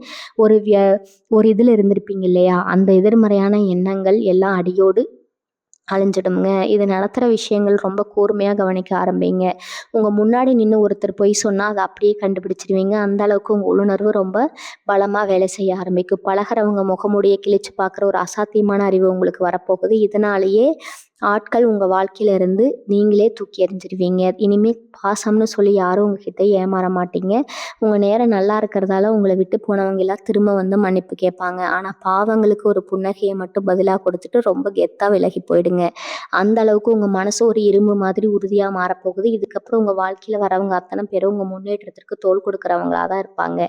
ஒரு இதில் இருந்திருப்பீங்க இல்லையா? அந்த எதிர்மறையான எண்ணங்கள் எல்லாம் அடியோடு அழிஞ்சிடுங்க. இது நடத்துகிற விஷயங்கள் ரொம்ப கூர்மையாக கவனிக்க ஆரம்பிங்க. உங்கள் முன்னாடி நின்று ஒருத்தர் பொய் சொன்னால் அதை அப்படியே கண்டுபிடிச்சிடுவீங்க. அந்த அளவுக்கு உங்கள் உள்ளுணர்வு ரொம்ப பலமாக வேலை செய்ய ஆரம்பிக்கும். பழகிறவங்க முகமுடியை கிழிச்சு பார்க்குற ஒரு அசாத்தியமான அறிவு உங்களுக்கு வரப்போகுது. இதனாலேயே ஆட்கள் உங்கள் வாழ்க்கையில இருந்து நீங்களே தூக்கி எறிஞ்சிடுவீங்க. இனிமேல் பாசம்னு சொல்லி யாரும் உங்ககிட்ட ஏமாற மாட்டீங்க. உங்கள் நேரம் நல்லா இருக்கிறதால உங்களை விட்டு போனவங்க எல்லாம் திரும்ப வந்து மன்னிப்பு கேட்பாங்க. ஆனால் பாவங்களுக்கு ஒரு புன்னகையை மட்டும் பதிலாக கொடுத்துட்டு ரொம்ப கெத்தாக விலகி போயிடுங்க. அந்த அளவுக்கு உங்கள் மனசு ஒரு இரும்பு மாதிரி உறுதியாக மாறப்போகுது. இதுக்கப்புறம் உங்கள் வாழ்க்கையில் வரவங்க அத்தனை பேரும் உங்கள் முன்னேற்றத்திற்கு தோள் கொடுக்குறவங்களாக தான் இருப்பாங்க.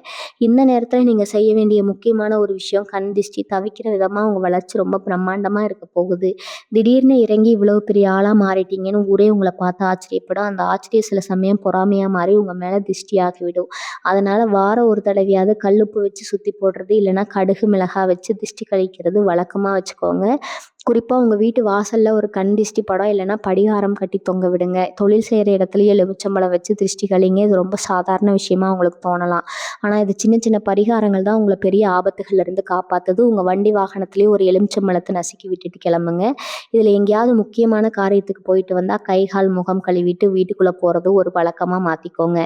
இந்த நேரத்தில் நீங்கள் செய்ய வேண்டிய முக்கியமான ஒரு விஷயம், கண் திஷ்டி தவிக்கிற விதமாக உங்கள் வளர்ச்சி ரொம்ப பிரம்மாண்டமாக இருக்க போகுது. திடீர்னு இறங்கி இவ்வளவு பெரிய ஆளாக மாறிட்டீங்கன்னு ஊரே உங்களை பார்த்து ஆச்சரியப்படும். அந்த ஆச்சரியம் சில சமயம் பொறாமையாக மாறி உங்கள் மேலே திஷ்டியாகிவிடும். அதனால் வாரம் ஒரு தடவையாவது கல்லுப்பு வச்சு சுற்றி போடுறது, இல்லைன்னா கடுகு மிளகாய் வச்சு திஷ்டி கழிக்கிறது வழக்கமாக வச்சுக்கோங்க. குறிப்பாக உங்கள் வீட்டு வாசலில் ஒரு கண் திஷ்டி படம் இல்லைன்னா படிகாரம் கட்டி தொங்க விடுங்க. தொழில் செய்கிற இடத்துலையே எலுமிச்சம்பழம் வச்சு திருஷ்டி கழிங்க. இது ரொம்ப சாதாரண விஷயமா உங்களுக்கு தோணலாம். ஆனால் இது சின்ன சின்ன பரிகாரங்கள் தான் உங்களை பெரிய ஆபத்துகள்லேருந்து காப்பாற்றுது. உங்கள் வண்டி வாகனத்துலேயே ஒரு எலுமிச்சம்பழத்தை நசுக்கி விட்டுட்டு கிளம்புங்க. இதில் எங்கேயாவது முக்கியமான காரியத்துக்கு போயிட்டு வந்தால் கை கால் முகம் கழுவிட்டு வீட்டுக்குள்ளே போகிறது ஒரு வழக்கமாக மாற்றிக்கோங்க.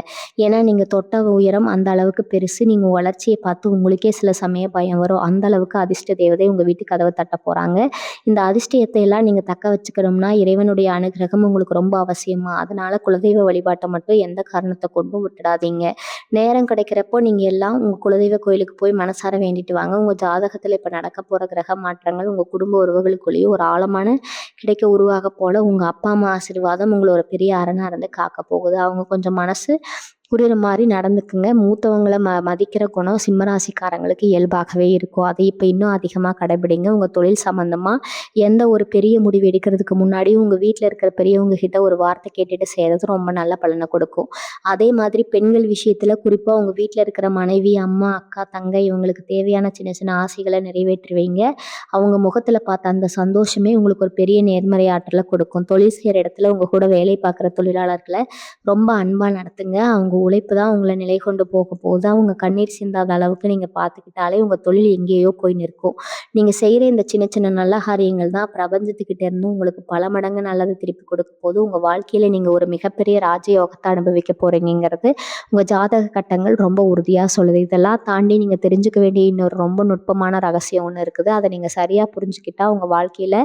ஏன்னா நீங்கள் தொட்ட உயரம் அந்த அளவுக்கு பெருசு. நீங்கள் வளர்ச்சியை பார்த்து உங்களுக்கே சில சமயம் பயம் வரும். அந்த அளவுக்கு அதிர்ஷ்ட தேவதை உங்கள் வீட்டு கதவை தட்ட போகிறாங்க. இந்த அதிர்ஷ்டத்தை எல்லாம் நீங்கள் தக்க வச்சுக்கணும்னா இறைவனுடைய அனுகிரகம் உங்களுக்கு ரொம்ப அவசியமா. அதனால குலதெய்வ வழிபாட்டை மட்டும் எந்த காரணத்தை கொண்டும் விட்டுடாதீங்க. நேரம் கிடைக்கிறப்போ நீங்கள் எல்லாம் உங்கள் குலதெய்வ கோயிலுக்கு போய் மனசார வேண்டிட்டு வாங்க. உங்கள் ஜாதகத்தில் இப்போ நடக்க போகிற கிரக மாற்றங்கள் உங்கள் குடும்ப உறவுகளுக்குள்ளேயும் ஒரு ஆழமான கிடைக்க உருவாக போல உங்கள் அப்பா அம்மா ஆசீர்வாதம் உங்களை ஒரு பெரிய அரணாக இருந்து காக்க போகுது. அவங்க கொஞ்சம் மனசு புரியுற மாதிரி நடந்துக்குங்க. மூத்தவங்களை மதிக்கிற குணம் சிம்மராசிக்காரங்களுக்கு இயல்பாகவே இருக்கும். அதை இப்போ இன்னும் அதிகமாக கடைபிடிங்க. உங்கள் தொழில் சம்மந்தமாக எந்த ஒரு பெரிய முடிவு எடுக்கிறதுக்கு முன்னாடி உங்கள் வீட்டில் இருக்கிற பெரியவங்க கிட்ட ஒரு வார்த்தை கேட்டுட்டு செய்கிறது ரொம்ப நல்ல பலனை கொடுக்கும். அதே மாதிரி பெண்கள் விஷயத்தில் குறிப்பாக உங்கள் வீட்டில் இருக்கிற மனைவி, அம்மா, அக்கா, தங்கை இவங்களுக்கு தேவையான சின்ன சின்ன ஆசைகளை நிறைவேற்றுவீங்க. அவங்க முகத்தில் பார்த்த அந்த சந்தோஷமே உங்களுக்கு ஒரு பெரிய நேர்மறை ஆற்றலை கொடுக்கும். தொழில் செய்கிற இடத்துல உங்கள் கூட வேலை பார்க்குற தொழிலாளர்களை ரொம்ப அன்பாக நடத்துங்க. அவங்க உழைப்பு தான் உங்கள நிலை கொண்டு போக போகுது. அவங்க கண்ணீர் சிந்தாத அளவுக்கு நீங்க பார்த்துக்கிட்டாலே உங்க தொழில் எங்கேயோ போய் நிற்கும். நீங்க செய்ற இந்த சின்ன சின்ன நல்ல காரியங்கள் தான் பிரபஞ்சத்துக்கிட்ட இருந்து உங்களுக்கு பல மடங்கு நல்லது திருப்பி கொடுக்க போது. உங்க வாழ்க்கையில நீங்க ஒரு மிகப்பெரிய ராஜயோகத்த அனுபவிக்க போறீங்கங்கிறது உங்க ஜாதக கட்டங்கள் ரொம்ப உறுதியா சொல்லுது. இதெல்லாம் தாண்டி நீங்க தெரிஞ்சுக்க வேண்டிய இன்னொரு ரொம்ப நுட்பமான ரகசியம் ஒண்ணு இருக்குது. அத நீங்க சரியா புரிஞ்சுக்கிட்டா உங்க வாழ்க்கையில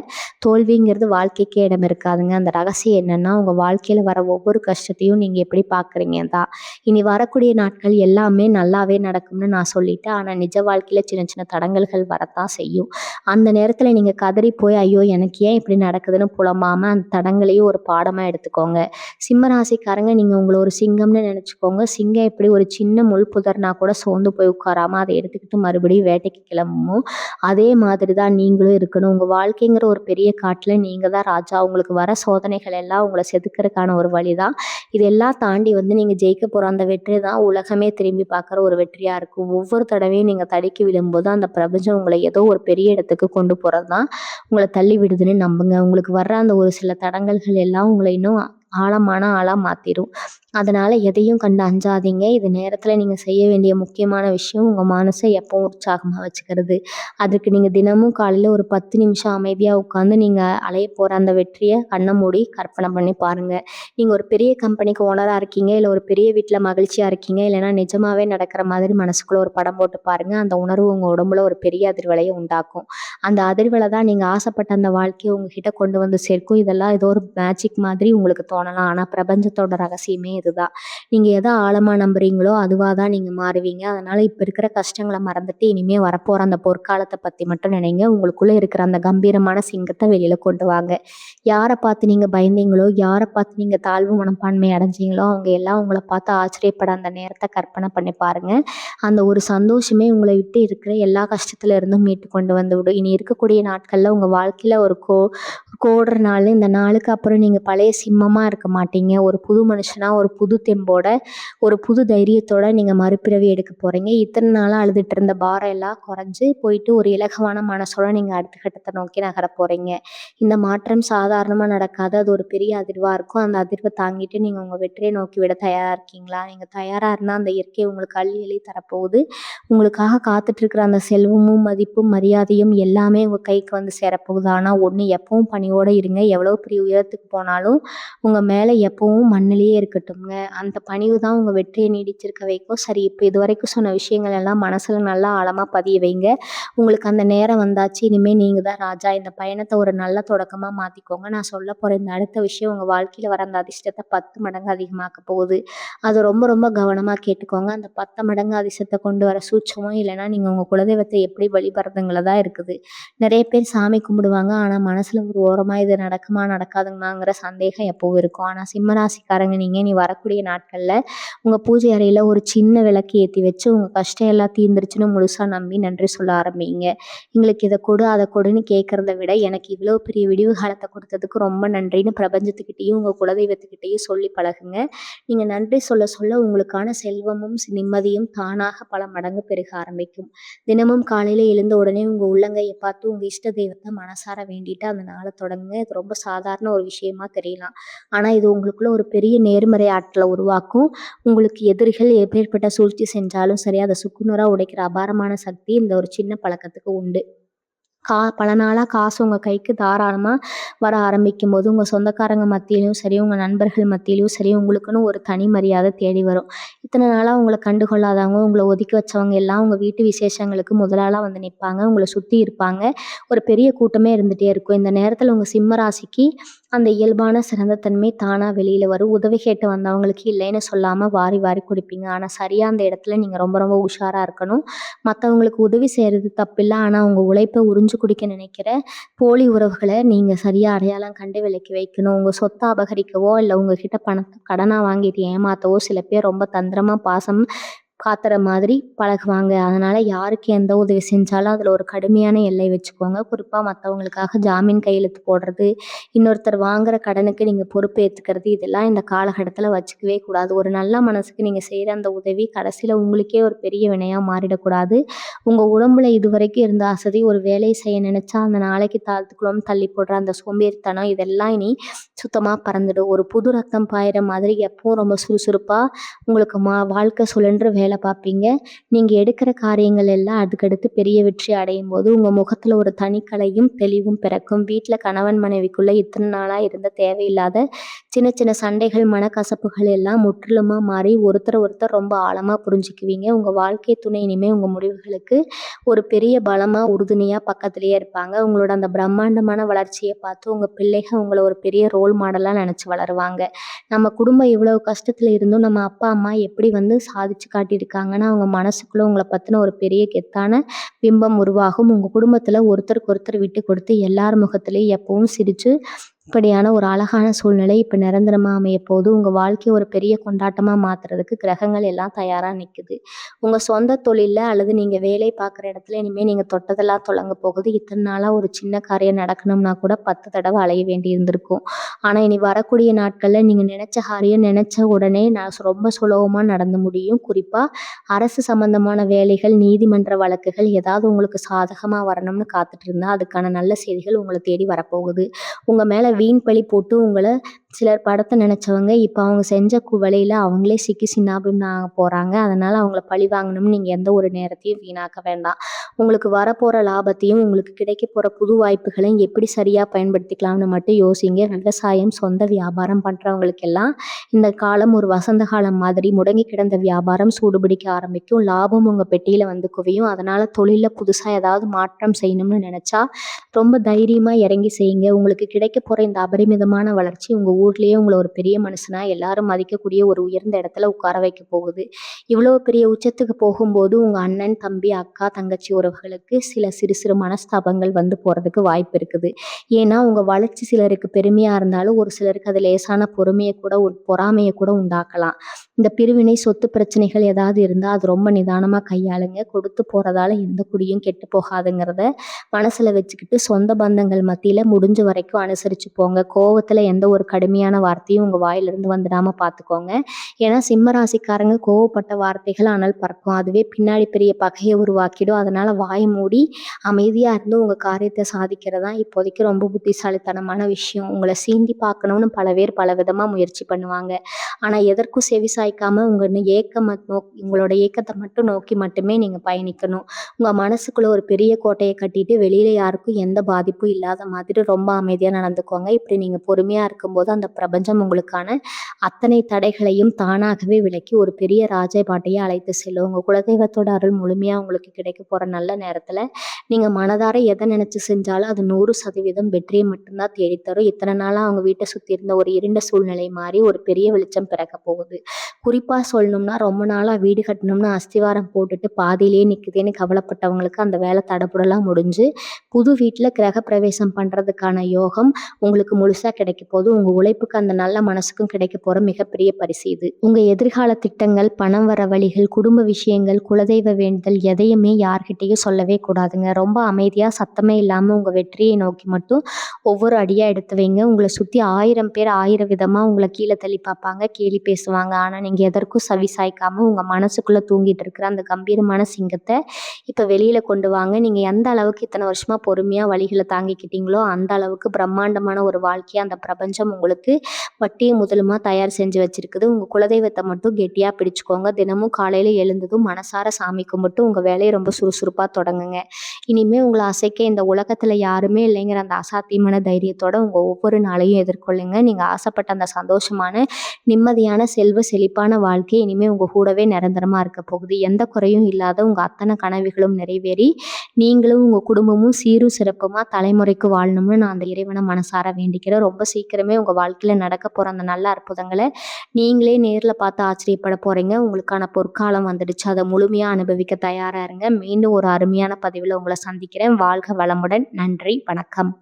தோல்விங்கிறது வாழ்க்கைக்கே இடம் இருக்காதுங்க. அந்த ரகசியம் என்னன்னா, உங்க வாழ்க்கையில வர ஒவ்வொரு கஷ்டத்தையும் நீங்க எப்படி பார்க்குறீங்க தான். இனி வரக்கூடிய நாட்கள் எல்லாமே நல்லாவே நடக்கும்னு நான் சொல்லிட்டேன். ஆனா நிஜ வாழ்க்கையில சின்ன சின்ன தடங்கல்கள் வரத்தான் செய்யும். அந்த நேரத்துல நீங்க கதறி போய், ஐயோ! எனக்கு ஏன் இப்படி நடக்குதுன்னு புலம்பாம அந்த தடங்களையும் ஒரு பாடமா எடுத்துக்கோங்க. சிம்ம ராசிக்காரங்க நீங்க உங்கள ஒரு சிங்கம்னு நெனச்சுக்கோங்க. சிங்கம் எப்படி ஒரு சின்ன முள் புதர்னா கூட சோர்ந்து போய் உட்காராம அத எடுத்துக்கிட்டு மறுபடியும் வேட்டைக்கு கிளம்புமோ, அதே மாதிரி தான் நீங்களும் இருக்கணும். உங்க வாழ்க்கைங்கிற ஒரு பெரிய காட்டுல நீங்க தான் ராஜா. உங்களுக்கு வர சோதனைகள் எல்லாம் உங்கள செதுக்கறதுக்கான ஒரு வழிதான். இதெல்லாம் தாண்டி நீங்க ஜெயிக்க போற அந்த வெற்றி தான் உலகமே திரும்பி பார்க்குற ஒரு வெற்றியா இருக்கும். ஒவ்வொரு தடவையும் நீங்க தடுக்கி விழும்போது அந்த பிரபஞ்சம் உங்கள ஏதோ ஒரு பெரிய இடத்துக்கு கொண்டு போறது தான் உங்கள தள்ளி விடுதுன்னு நம்புங்க. உங்களுக்கு வர்ற அந்த ஒரு சில தடங்கல்கள் எல்லாம் உங்கள இன்னும் ஆழமான ஆளா மாத்திரும். அதனால எதையும் கண்டு அஞ்சாதீங்க. இது நேரத்துல நீங்க செய்ய வேண்டிய முக்கியமான விஷயம் உங்க மனச எப்பவும் உற்சாகமா வச்சுக்கிறது. அதுக்கு நீங்க தினமும் காலையில ஒரு 10 நிமிஷம் அமைதியா உட்காந்து நீங்க அடைய போற அந்த வெற்றிய கண்ண மூடி கற்பனை பண்ணி பாருங்க. நீங்க ஒரு பெரிய கம்பெனிக்கு ஓனரா இருக்கீங்க, இல்ல ஒரு பெரிய வீட்ல மகிழ்ச்சியா இருக்கீங்க, இல்லைன்னா நிஜமாவே நடக்கிற மாதிரி மனசுக்குள்ள ஒரு படம் போட்டு பாருங்க. அந்த உணர்வு உங்க உடம்புல ஒரு பெரிய அதிர்வலைய உண்டாக்கும். அந்த அதிர்வலை தான் நீங்க ஆசைப்பட்ட அந்த வாழ்க்கைய உங்ககிட்ட கொண்டு வந்து சேர்க்கும். இதெல்லாம் ஏதோ ஒரு மேஜிக் மாதிரி உங்களுக்கு தோணலாம். ஆனா பிரபஞ்சத்தோட ரகசியமே இதுதான். நீங்க எத ஆழமா நம்புறீங்களோ அதுவா தான் நீங்க மாறுவீங்க. அதனால இப்ப இருக்கிற கஷ்டங்கள மறந்துட்டு இனிமே வரப்போற அந்த பொற்காலத்த பத்தி மட்டும் நினைங்க. உங்களுக்குள்ள இருக்கிற அந்த கம்பீரமான சிங்கத்த வெளியில கொண்டு வாங்க. யார பார்த்து நீங்க பயந்தீங்களோ, யார பார்த்து நீங்க தாழ்வு மனப்பான்மை அடைஞ்சீங்களோ, அவங்க எல்லாம் உங்கள பார்த்து ஆச்சரியப்பட அந்த நேரத்த கற்பனை பண்ணி பாருங்க. அந்த ஒரு சந்தோஷமே உங்களை விட்டு இருக்கிற எல்லா கஷ்டத்துல இருந்தும் மீட்டு கொண்டு வந்து விடும். இனி இருக்கக்கூடிய நாட்கள்ல உங்க வாழ்க்கையில ஒரு கோடுற நாள், இந்த நாளுக்கு அப்புறம் நீங்க பழைய சிம்மமா இருக்க மாட்டீங்க. ஒரு புது மனுஷனா, ஒரு புது தெம்போட, ஒரு புது தைரியத்தோட நீங்க மறுபிறவி எடுக்க போறீங்க. இத்தனை நாளா அழுதுட்டு இருந்த பாரம் எல்லாம் குறைஞ்சு போயிட்டு ஒரு இலகுவான மனசோட நீங்க அடுத்த கட்டத்த நோக்கி நகர போறீங்க. இந்த மாற்றம் சாதாரணமா நடக்காது. அது ஒரு பெரிய அதிர்வா இருக்கும். அந்த அதிர்வ தாங்கிட்டு நீங்க உங்க வெற்றிய நோக்கி விட தயாரா இருக்கீங்களா? நீங்க தயாரா இருந்தா அந்த இயற்கை உங்களுக்கு அள்ளி அள்ளி தரப்போகுது. உங்களுக்காக காத்துட்டு இருக்கிற அந்த செல்வமும், மதிப்பும், மரியாதையும் எல்லாமே உங்க கைக்கு வந்து சேரப்போகுது. ஆனா ஒண்ணு எப்பவும் பணிவோட இருங்க. எவ்வளவு பெரிய உயரத்துக்கு போனாலும் உங்க மேல எப்பவும் மண்ணிலேயே இருக்கட்டும்ங்க. அந்த பணிவு தான் உங்க வெற்றிய நீடிச்சிருக்க வைக்கும். சரி, இப்ப இதுவரைக்கும் சொன்ன விஷயங்கள் எல்லாம் மனசுல நல்லா ஆழமா பதிய வைங்க. உங்களுக்கு அந்த நேரம் வந்தாச்சு. இனிமே நீங்க தான் ராஜா. இந்த பயணத்த ஒரு நல்ல தொடக்கமா மாத்திக்கோங்க. நான் சொல்லப் போற இந்த அடுத்த விஷயம் உங்க வாழ்க்கையில வர அந்த அதிர்ஷ்டத்த 10 மடங்கு அதிகமாக்க போகுது. அது ரொம்ப ரொம்ப கவனமா கேட்டுக்கோங்க. அந்த 10 மடங்கு அதிர்ஷ்டத்த கொண்டு வர சூட்சமம் இல்லைன்னா நீங்க உங்க குலதெய்வத்தை எப்படி வழிபடுறதுங்கள தான் இருக்குது. நிறைய பேர் சாமி கும்பிடுவாங்க. ஆனா மனசுல ஒரு ஓரமா இது நடக்குமா நடக்காதுங்களாங்கிற சந்தேகம் எப்பவும் இருக்கும். ஆனா சிம்ம ராசிக்காரங்க நீங்க இனி வரக்கூடிய நாட்கள்ல உங்க பூஜை அறையில ஒரு சின்ன விளக்கு ஏத்தி வச்சு உங்க கஷ்டம் எல்லாம் தீர்ந்துருச்சுன்னு முழுசா நம்பி நன்றி சொல்ல ஆரம்பிங்க. எங்களுக்கு இத கொடு, அத கொடுன்னு கேட்கறத விட எனக்கு இவ்வளவு பெரிய விடிவு காலத்த கொடுத்ததுக்கு ரொம்ப நன்றின்னு பிரபஞ்சத்துக்கிட்டயும் உங்க குலதெய்வத்துக்கிட்டயும் சொல்லி பழகுங்க. நீங்க நன்றி சொல்ல சொல்ல உங்களுக்கான செல்வமும் நிம்மதியும் தானாக பல மடங்கு பெருக ஆரம்பிக்கும். தினமும் காலையில எழுந்த உடனே உங்க உள்ளங்கையை பார்த்து உங்க இஷ்ட தெய்வத்தை மனசார வேண்டிட்டு அந்த நாளை தொடங்குங்க. இது ரொம்ப சாதாரண ஒரு விஷயமா தெரியலாம். ஆனா இது உங்களுக்குள்ள ஒரு பெரிய நேர்மறை ஆற்றலை உருவாக்கும். உங்களுக்கு எதிரிகள் எப்பேற்பட்ட சூழ்ச்சி செஞ்சாலும் சரி, அதை சுக்குநூறா உடைக்கிற அபாரமான சக்தி இந்த ஒரு சின்ன பழக்கத்துக்கு உண்டு. பல நாளா காசு உங்க கைக்கு தாராளமா வர ஆரம்பிக்கும்போது, உங்க சொந்தக்காரங்க மத்தியிலயும் சரி, உங்க நண்பர்கள் மத்தியிலயும் சரி, உங்களுக்குன்னு ஒரு தனி மரியாதை தேடி வரும். இத்தனை நாளா உங்கள கண்டுகொள்ளாதவங்க, உங்கள ஒதுக்கி வச்சவங்க எல்லாம் உங்க வீட்டு விசேஷங்களுக்கு முதலாளா வந்து நிப்பாங்க. உங்கள சுத்தி இருப்பாங்க. ஒரு பெரிய கூட்டமே இருந்துட்டே இருக்கும். இந்த நேரத்துல உங்க சிம்ம ராசிக்கு அந்த இயல்பான சிறந்த தன்மை தானா வெளியில வரும். உதவி கேட்டு வந்தவங்களுக்கு இல்லைன்னு சொல்லாம வாரி வாரி குடுப்பீங்க. ஆனா சரியா அந்த இடத்துல நீங்க ரொம்ப ரொம்ப உஷாரா இருக்கணும். மத்தவங்களுக்கு உதவி செய்யறது தப்பில்ல. ஆனா உங்க உழைப்ப உறிஞ்சு குடிக்க நினைக்கிற போலி உறவுகள நீங்க சரியா அடையாளம் கண்டு விலக்கி வைக்கணும். உங்க சொத்த அபகரிக்கவோ, இல்ல உங்ககிட்ட பணத்த கடனா வாங்கிட்டு ஏமாத்தவோ சில பேர் ரொம்ப தந்திரமா பாசம் காத்துற மாதிரி பழகுவாங்க. அதனால யாருக்கு எந்த உதவி செஞ்சாலும் அதில ஒரு கடுமையான எல்லை வச்சுக்கோங்க. குறிப்பா மத்தவங்களுக்காக ஜாமீன் கையெழுத்து போடுறது, இன்னொருத்தர் வாங்குற கடனுக்கு நீங்க பொறுப்பேத்துக்கிறது, இதெல்லாம் இந்த காலகட்டத்தில வச்சுக்கவே கூடாது. ஒரு நல்ல மனசுக்கு நீங்க செய்ற அந்த உதவி கடைசியில உங்களுக்கே ஒரு பெரிய வினையா மாறிடக்கூடாது. உங்க உடம்புல இதுவரைக்கும் இருந்த அசதி, ஒரு வேலைய செய்ய நினைச்சா அந்த நாளைக்கு தாழ்த்துக்குள்ளோம்னு தள்ளி போடுற அந்த சோம்பேறித்தனம் இதெல்லாம் இனி சுத்தமா பறந்துடும். ஒரு புது ரத்தம் பாயிற மாதிரி எப்பவும் ரொம்ப சுறுசுறுப்பா உங்களுக்கு வாழ்க்கை சுழன்று வேலை பார்ப்பீங்க. நீங்க எடுக்கிற காரியங்கள் எல்லாம் அதுக்கடுத்து பெரிய வெற்றி அடையும்போது, உங்க முகத்துல ஒரு தனிக்கலையும், தெளிவும் பிறக்கும். வீட்ல கணவன் மனைவிக்குள்ள இத்தன நாளா இருந்த தேவையில்லாத சின்ன சின்ன சண்டைகள், மனக்கசப்புகள் எல்லாம் முற்றிலுமா மாறி ஒருத்தர் ரொம்ப ஆழமா புரிஞ்சுக்குவீங்க. உங்க வாழ்க்கை துணை இனிமே உங்க முடிவுகளுக்கு ஒரு பெரிய பலமா, உறுதுணையா பக்கத்திலேயே இருப்பாங்க. உங்களோட அந்த பிரம்மாண்டமான வளர்ச்சிய பார்த்து உங்க பிள்ளைக உங்கள ஒரு பெரிய ரோல் மாடலா நெனச்சு வளருவாங்க. நம்ம குடும்பம் இவ்வளவு கஷ்டத்துல இருந்தும் நம்ம அப்பா, அம்மா எப்படி சாதிச்சு காட்டியிருக்காங்கன்னா, அவங்க மனசுக்குள்ள உங்கள பத்தின ஒரு பெரிய கெத்தான பிம்பம் உருவாகும். உங்க குடும்பத்துல ஒருத்தருக்கு ஒருத்தர் விட்டு கொடுத்து எல்லார் முகத்திலயும் எப்பவும் சிரிச்சு இப்படியான ஒரு அழகான சூழ்நிலை இப்ப நிரந்தரமா அமையப்போகுது. உங்க வாழ்க்கைய ஒரு பெரிய கொண்டாட்டமா மாத்துறதுக்கு கிரகங்கள் எல்லாம் தயாரா நிக்குது. உங்க சொந்த தொழில்ல அல்லது நீங்க வேலை பார்க்குற இடத்துல இனிமே நீங்க தொட்டதெல்லாம் தொடங்க போகுது. இத்தன நாளா ஒரு சின்ன காரியம் நடக்கணும்னா கூட 10 தடவ அலைய வேண்டி இருந்திருக்கும். ஆனா இனி வரக்கூடிய நாட்கள்ல நீங்க நினைச்ச காரியம் நினைச்ச உடனே ரொம்ப சுலபமா நடந்து முடியும். குறிப்பா அரசு சம்பந்தமான வேலைகள், நீதிமன்ற வழக்குகள் ஏதாவது உங்களுக்கு சாதகமா வரணும்னு காத்துட்டு இருந்தா அதுக்கான நல்ல செய்திகள் உங்கள தேடி வரப்போகுது. உங்க மேல வீண் பழி போட்டு உங்கள சிலர் படத்த நினைச்சவங்க, இப்ப அவங்க செஞ்ச வலையில அவங்களே சிக்கி சின்னாபின்னம் ஆக போறாங்க. அதனால அவங்கள பழி வாங்கணும்னு நீங்க எந்த ஒரு நேரத்தையும் வீணாக்க வேண்டாம். உங்களுக்கு வரப்போற லாபத்தையும், உங்களுக்கு கிடைக்கப் போற புது வாய்ப்புகளையும் எப்படி சரியா பயன்படுத்திக்கலாம்னு மட்டும் யோசிங்க. விவசாயம், சொந்த வியாபாரம் பண்றவங்களுக்கெல்லாம் இந்த காலம் ஒரு வசந்த காலம் மாதிரி. முடங்கி கிடந்த வியாபாரம் சூடுபிடிக்க ஆரம்பிக்கும். லாபம் உங்க பெட்டியில குவியும். அதனால தொழில்ல புதுசா ஏதாவது மாற்றம் செய்யணும்னு நினைச்சா ரொம்ப தைரியமா இறங்கி செய்யுங்க. உங்களுக்கு கிடைக்கப் போற இந்த அபரிமிதமான வளர்ச்சி உங்க ஊர்லயே உங்கள ஒரு பெரிய மனுஷனா எல்லாரும் மதிக்கக்கூடிய ஒரு உயர்ந்த இடத்துல உட்கார வைக்க போகுது. இவ்வளவு பெரிய உச்சத்துக்கு போகும்போது உங்க அண்ணன், தம்பி, அக்கா, தங்கச்சி உறவுகளுக்கு சில சிறு சிறு மனஸ்தாபங்கள் போறதுக்கு வாய்ப்பு இருக்குது. ஏன்னா உங்க வளர்ச்சி சிலருக்கு பெருமையா இருந்தாலும் ஒரு சிலருக்கு அது லேசான பொறாமைய கூட உண்டாக்கலாம். இந்த பிரிவினை, சொத்து பிரச்சனைகள் ஏதாவது இருந்தா அது ரொம்ப நிதானமா கையாளுங்க. கொடுத்து போறதால எந்த குடியும் கெட்டு போகாதுங்கிறத மனசுல வச்சுக்கிட்டு சொந்த பந்தங்கள் மத்தியில முடிஞ்ச வரைக்கும் அனுசரிச்சு போங்க. கோவத்துல எந்த ஒரு கடுமையான வார்த்தையும் உங்க வாயிலிருந்து வந்துடாம பார்த்துக்கோங்க. ஏன்னா சிம்ம ராசிக்காரங்க கோவப்பட்ட வார்த்தைகள் அனல் பறக்கும். அதுவே பின்னாடி பெரிய பகையை உருவாக்கிடும். அதனால வாய் மூடி அமைதியா இருந்து உங்க காரியத்தை சாதிக்கிறது தான் இப்போதைக்கு ரொம்ப புத்திசாலித்தனமான விஷயம். உங்களை சீண்டி பார்க்கணும்னு பல பேர் பல விதமா முயற்சி பண்ணுவாங்க. ஆனா எதற்கும் செவி சாய்க்காம உங்களோட ஏக்கத்தை மட்டும் நோக்கி மட்டுமே நீங்க பயணிக்கணும். உங்க மனசுக்குள்ள ஒரு பெரிய கோட்டையை கட்டிட்டு வெளியில யாருக்கும் எந்த பாதிப்பும் இல்லாத மாதிரி ரொம்ப அமைதியா நடந்துக்கோங்க. இப்படி நீங்க பொறுமையா இருக்கும்போது அந்த பிரபஞ்சம் உங்களுக்கான அத்தனை தடைகளையும் தானாகவே விலக்கி ஒரு பெரிய ராஜபாட்டையே அழைத்து செல்லும். உங்க குலதெய்வத்தோட அருள் முழுமையா உங்களுக்கு கிடைக்க போற நல்ல நேரத்துல நீங்க மனதார எதை நினைச்சு செஞ்சாலும் அது 100% வெற்றியை மட்டும்தான் தேடித்தரும். இத்தனை நாளா அவங்க வீட்டை சுத்தி இருந்த ஒரு இருண்ட சூழ்நிலை மாறி ஒரு பெரிய வெளிச்சம் பிறக்க போகுது. குறிப்பா சொல்லணும்னா ரொம்ப நாளா வீடு கட்டணும்னு அஸ்திவாரம் போட்டுட்டு பாதியிலேயே நிக்குதுன்னு கவலைப்பட்டவங்களுக்கு அந்த வேலை தடபுடலாம் முடிஞ்சு புது வீட்டுல கிரக பிரவேசம் பண்றதுக்கான யோகம் உங்களுக்கு முழுசா கிடைக்க போது. உங்க உழைப்புக்கு அந்த நல்ல மனசுக்கும் கிடைக்க போற மிகப்பெரிய பரிசு இது. உங்க எதிர்கால திட்டங்கள், பணம் வர வழிகள், குடும்ப விஷயங்கள், குலதெய்வ வேண்டுதல் எதையுமே யார்கிட்டயும் சொல்லவே கூடாதுங்க. ரொம்ப அமைதியா சத்தமே இல்லாம உங்க வெற்றியை நோக்கி மட்டும் ஒவ்வொரு அடியா எடுத்து வைங்க. உங்களை சுத்தி 1000 பேர் 1000 விதமா உங்களை கீழே தள்ளி பார்ப்பாங்க, கேலி பேசுவாங்க. ஆனா நீங்க எதற்கும் செவி சாய்க்காம உங்க மனசுக்குள்ள தூங்கிட்டு இருக்கிற அந்த கம்பீரமான சிங்கத்தை இப்ப வெளியில கொண்டு வாங்க. நீங்க எந்த அளவுக்கு இத்தனை வருஷமா பொறுமையா வலிகளை தாங்கிக்கிட்டீங்களோ அந்த அளவுக்கு பிரம்மாண்டமான ஒரு வாழ்க்கையை அந்த பிரபஞ்சம் உங்களுக்கு வட்டியும் முதலுமா தயார் செஞ்சு வச்சிருக்குது. உங்க குலதெய்வத்தை மட்டும் கெட்டியா பிடிச்சுக்கோங்க. தினமும் காலையில எழுந்ததும் மனசார சாமி கும்பிட்டு உங்க வேலையை ரொம்ப சுறுசுறுப்பா தொடங்குங்க. இனிமே உங்களை அசைக்க இந்த உலகத்துல யாருமே இல்லைங்கிற அந்த அசாத்தியமான தைரியத்தோட உங்க ஒவ்வொரு நாளையும் எதிர்கொள்ளுங்க. நீங்க ஆசைப்பட்ட அந்த சந்தோஷமான, நிம்மதியான, செல்வ செழிப்பான வாழ்க்கை இனிமே உங்க கூடவே நிரந்தரமா இருக்க போகுது. எந்த குறையும் இல்லாத உங்க அத்தனை கனவுகளும் நிறைவேறி நீங்களும் உங்க குடும்பமும் சீரும் சிறப்புமா தலைமுறைக்கு வாழணும்னு நான் அந்த இறைவனை மனசார வேண்டிக்கிறேன். ரொம்ப சீக்கிரமே உங்க வாழ்க்கையில நடக்க போற அந்த நல்ல அற்புதங்களை நீங்களே நேர்ல பார்த்து ஆச்சரியப்பட போறீங்க. உங்களுக்கான பொற்காலம் வந்துடுச்சு. அதை முழுமையா அனுபவிக்க தயாரா இருங்க. மீண்டும் ஒரு அருமையான பதிவுல உங்களை சந்திக்கிறேன். வாழ்க வளமுடன். நன்றி, வணக்கம்.